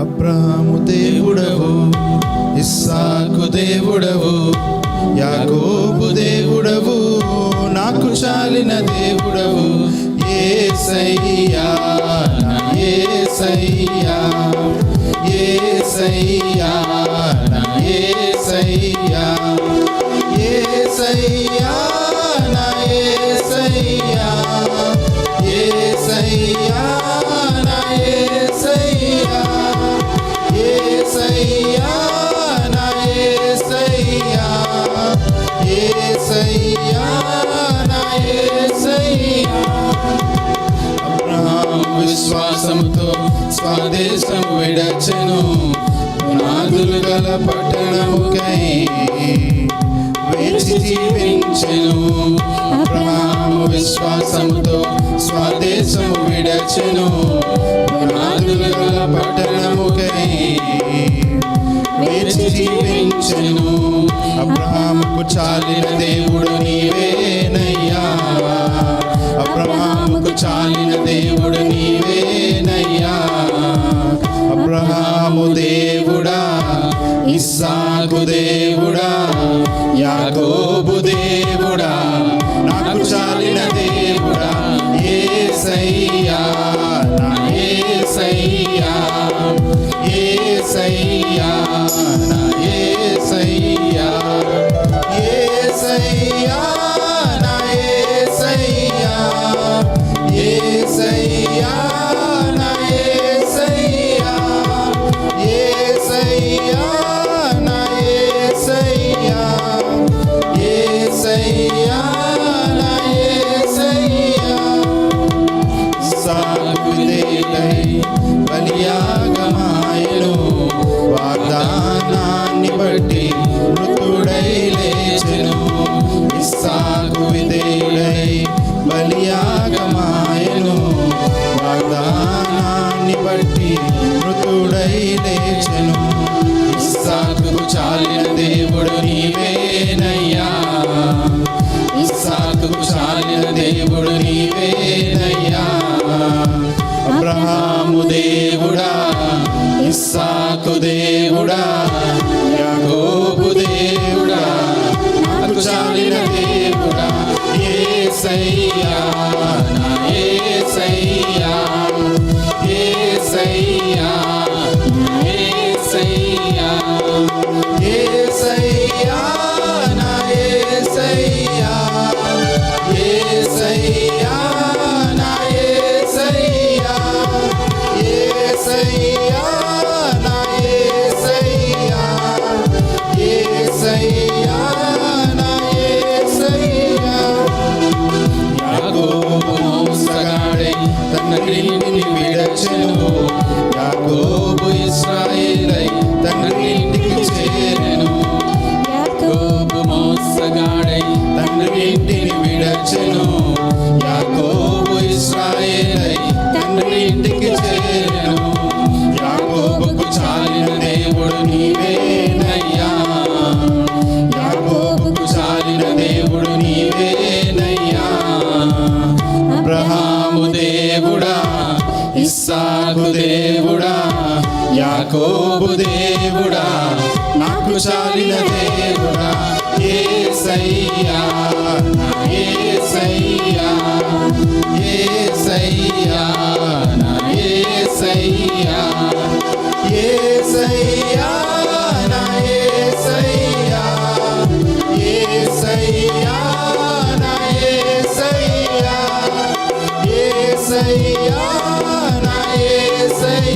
అబ్రహాము దేవుడవు, ఇస్సాకు దేవుడవు, యాకోబు దేవుడవు, నాకు చాలిన దేవుడవు. యేసయ్యా నా యేసయ్యా, యేసయ్యా నా యేసయ్యా, యేసయ్యా నా యేసయ్యా, యేసయ్యా నా యేసయ్యా, యేసయ్యా నా యేసయ్యా, యేసయ్యా నా యేసయ్యా. అబ్రహాము విశ్వాసముతో స్వదేశం విడచెను, పునాదులు గల పట్టణముకై వేచి జీవించెను. అబ్రహాము విశ్వాసముతో స్వదేశము విడచెను, పునాదులు గల పట్టణముకై వేచి జీవించెను. అబ్రహాముకు చాలిన దేవుడు నీవేనయ్యా, అబ్రహాముకు చాలిన దేవుడు నీవేనయ్యా. అబ్రహాము దేవుడా, ఇస్సాకు దేవుడా, యాకోబు దేవుడా, నాకు చాలిన దేవుడా. యేసయ్యా నా యేసయ్యా, యేసయ్యా నా యేసయ్యా, యేసయ్యా నా యేసయ్యా, యేసయ్యా నా యేసయ్యా, యేసయ్యా నా యేసయ్యా, యేసయ్యా నా యేసయ్యా. ఇస్సాకు విధేయుడై బలియాగమాయెను, వాగ్దానాన్ని బట్టి మృతుడై లేచెను. ఇస్సాకు విధేయుడై బలియాగమాయెను, వాగ్దానాన్ని బట్టి మృతుడై లేచెను. ఇస్సాకుకు చాలిన దేవుడు నీవేనయ్యా, ఇస్సాకుకు చాలిన దేవుడు నీవేనయ్యా. అబ్రహాము దేవుడా, ఇస్సాకు దేవుడా, యాకోబు దేవుడా, నాకు చాలిన దేవుడా. యేసయ్యా నా యేసయ్యా, యేసయ్యా నా యేసయ్యా, యేసయ్యా నా యేసయ్యా, యేసయ్యా నా యేసయ్యా, యేసయ్యా నా యేసయ్యా, యేసయ్యా నా యేసయ్యా. యాకోబు మోసగాడై తన ఇంటిని విడచెను, యాకోబు ఇశ్రాయేలై తన ఇంటికి చేరెను. యాకోబు మోసగాడై తన ఇంటిని విడచెను, యాకోబు ఇశ్రాయేలై తన ఇంటికి చేరెను. యాకోబుకు చాలిన దేవుడు నీవేనయ్యా, యాకోబుకు చాలిన దేవుడు నీవేనయ్యా. అబ్రహాము దేవుడా, ఇస్సాకు దేవుడా, యాకోబు దేవుడా, నాకు చాలిన దేవుడా. యేసయ్యా నా యేసయ్యా, యేసయ్యా నా యేసయ్యా, యేసయ్యా నా యేసయ్యా, యేసయ్యా నా యేసయ్యా, యేసయ్యా నా యేసయ్యా,